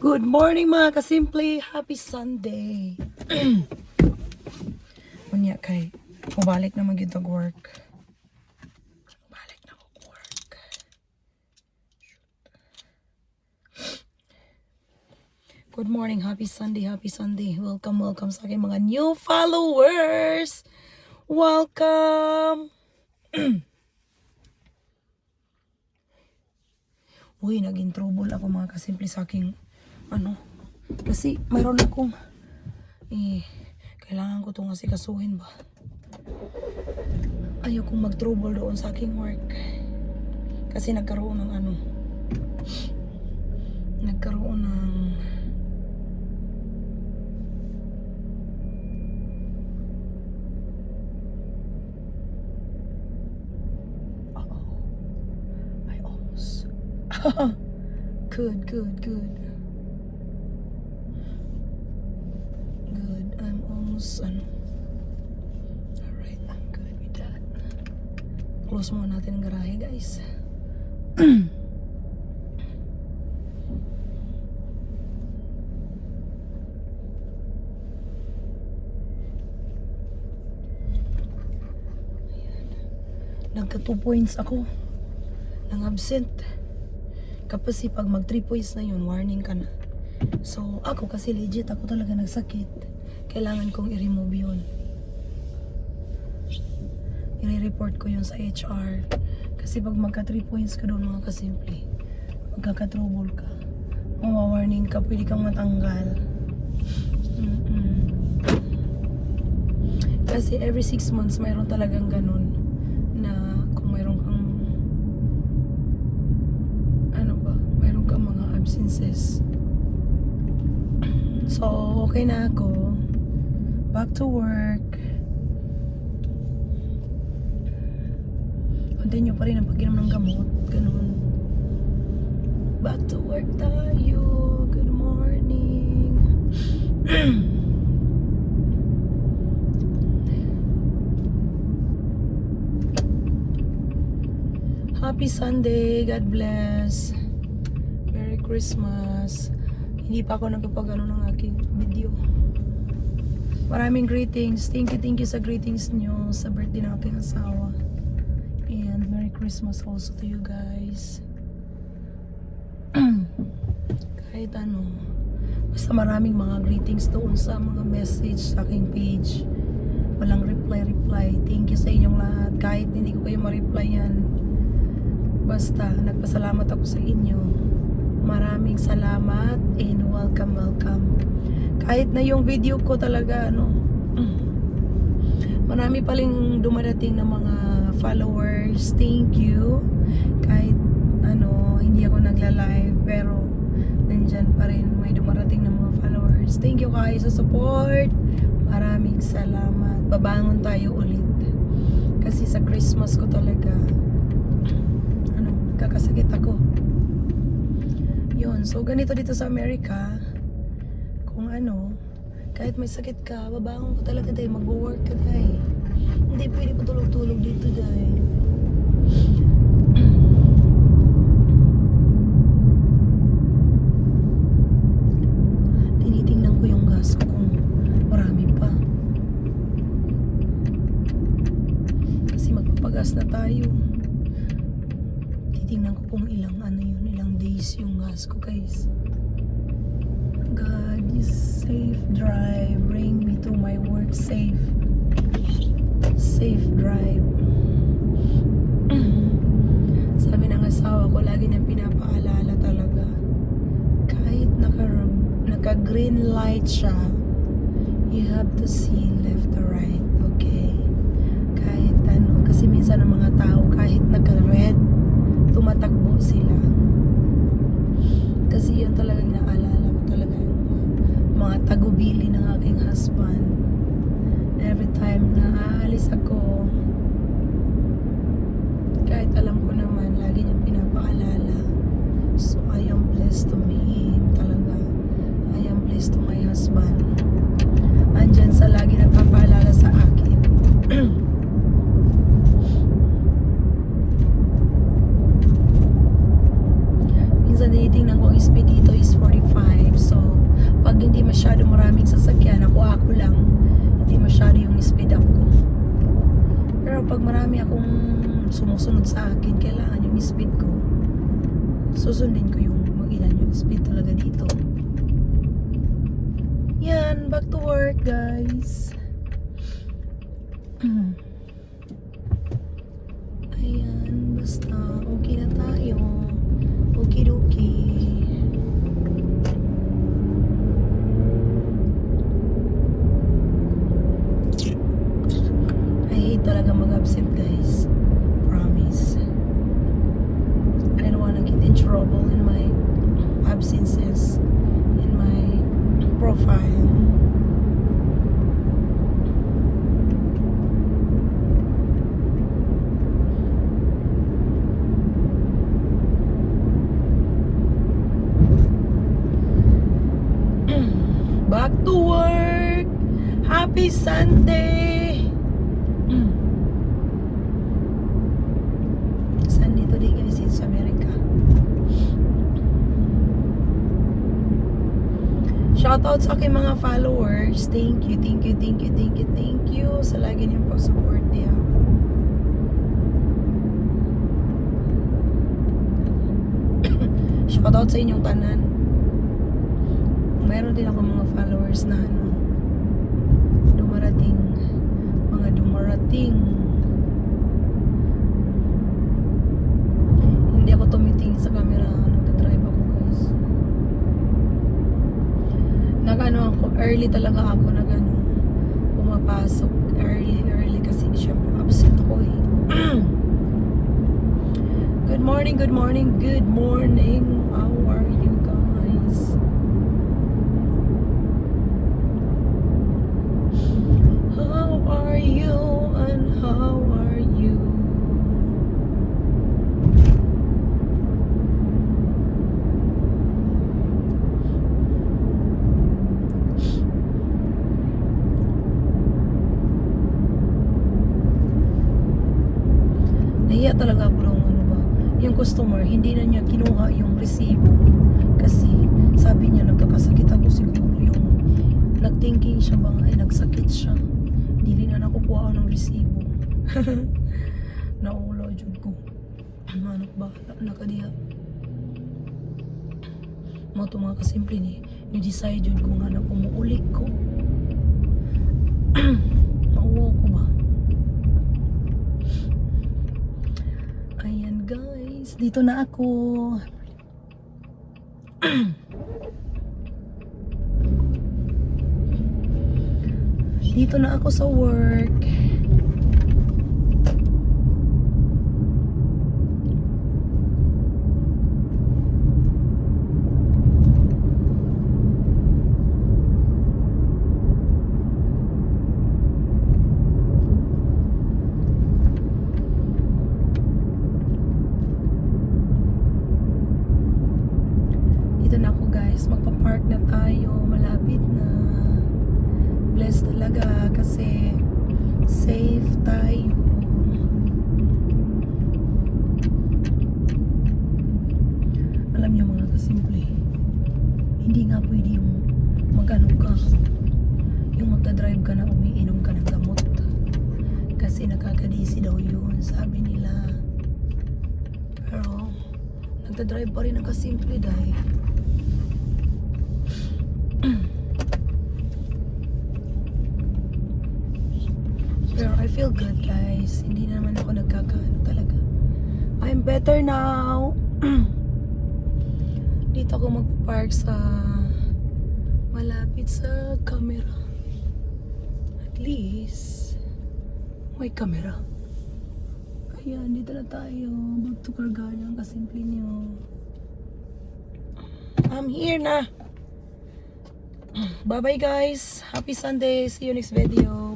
Good morning mga kasimple. Happy Sunday. Unya kay mubalik na magyud og work. Balik na og work. Good morning, happy Sunday, happy Sunday. Welcome sa aking mga new followers. Welcome. Uy, naging trouble ako mga kasimple sa aking kasi mayroon akong kailangan ko itong asikasuhin ba. Ayaw kong mag-trouble doon sa aking work kasi nagkaroon ng I almost good. I'm almost alright, I'm good with that. Close muna natin ang garahe, guys. Nagka 2 points ako ng absent. Kapag pag mag 3 points na yun, warning ka na. So, ako kasi legit, ako talaga nagsakit. Kailangan kong i-remove yun. I-report ko yun sa HR. Kasi pag magka 3 points ka doon mga kasimple, magkaka-trouble ka. Mawa-warning ka, pwede kang matanggal. Kasi every 6 months, mayroon talagang ganun na kung mayroon kang mga absences. So, okay na ako. Back to work. Continue pa rin ang pag-inom ng gamot. Ganun. Back to work tayo. Good morning. Happy Sunday. God bless. Merry Christmas. Hindi pa ako nagpapagano ng aking video. Maraming greetings. Thank you sa greetings nyo sa birthday ng aking asawa. And Merry Christmas also to you guys. Kahit basta maraming mga greetings doon sa mga message sa aking page. Walang reply. Thank you sa inyong lahat. Kahit hindi ko kayo ma-reply yan. Basta nagpasalamat ako sa inyo. Maraming salamat and welcome. Kahit na yung video ko talaga marami paling dumadating na mga followers. Thank you. Kahit hindi ako nagla-live pero nandyan pa rin may dumarating na mga followers. Thank you guys sa support. Maraming salamat. Babangon tayo ulit. Kasi sa Christmas ko talaga nagkakasakit ako. Yun, so ganito dito sa Amerika, kung kahit may sakit ka, babangon ka talaga dahil mag-work ka dahil. Hindi pwede pa tulog-tulog dito dahil. Tinitingnan ko yung gas ko kung marami pa. Kasi magpapagas na tayo. Titingnan ko kung ilang days yung gas ko, guys. God, you safe drive. Bring me to my work safe. Safe drive. Sabi ng asawa ko, lagi niyang pinapaalala talaga. Kahit naka-green light siya, you have to see left or right, okay? Kahit kasi minsan ang mga tao, kahit naka-red, tumatakbo sila. Kasi yun talagang naalala ko talaga mga tagubili ng aking husband. Every time na aalis ako, kahit alam ko naman, lagi niyang pinapaalala. So I am blessed to me talaga. I am blessed to my husband. Andyan sa lagi nagpapaalala sa akin. Minsan tinitingnan ko ang speed dito is 45. masyado maraming sasakyan, ako lang, hindi masyado yung speed up ko. Pero pag marami akong sumusunod sa akin, kailangan yung speed ko, susundin ko yung mag-ilan yung speed talaga dito. Yan, back to work guys. Ayan, basta okay na tayo. Okidoki. I hate talaga mag-absent guys. Promise. I don't wanna get in trouble in my absences, in my profile. Back to work. Happy Sunday. Sunday today guys, it's America. Shoutout sa aking mga followers. Thank you sa lagi niyong pag-support niya. Shoutout sa inyong tanan. Mayroon din ako mga followers na dumarating. Hindi ako tumitingin sa camera, nagdadrive ako guys. Ako, early talaga ako pumapasok early kasi syempre absent ako eh. Good morning. How are you guys? How are you and how are you? Nahiya talaga ako nung yung customer, hindi na niya kinuha yung resibo kasi sabi niya nagkakasakit ako siguro, yung nagthinking siya ay nagsakit siya, hindi na nakukuha ng resibo. Naulo jud ko, manok bahala nakadiha mo to mga kasimple ni decide jud ko nga na umuulik ko. Nauwo ko ba. Ayan guys, dito na ako. Dito na ako sa work. Dito na ako guys, magpa-park na tayo, malapit na. Blessed talaga kasi safe tayo. Alam niyo mga kasimple, hindi nga pwede yung mag-ano ka, yung magdadrive ka na umiinom ka ng gamot kasi nakakadisi daw yun, sabi nila. Pero nagdadrive pa rin ang kasimple dahil pero I feel good guys, hindi naman ako nagkakaano talaga. I'm better now. Dito ako magpa-park sa malapit sa camera. At least may camera. Ayan, dito na tayo. Back to Cargana, ang kasimple nyo. I'm here na. Bye bye guys. Happy Sunday. See you next video.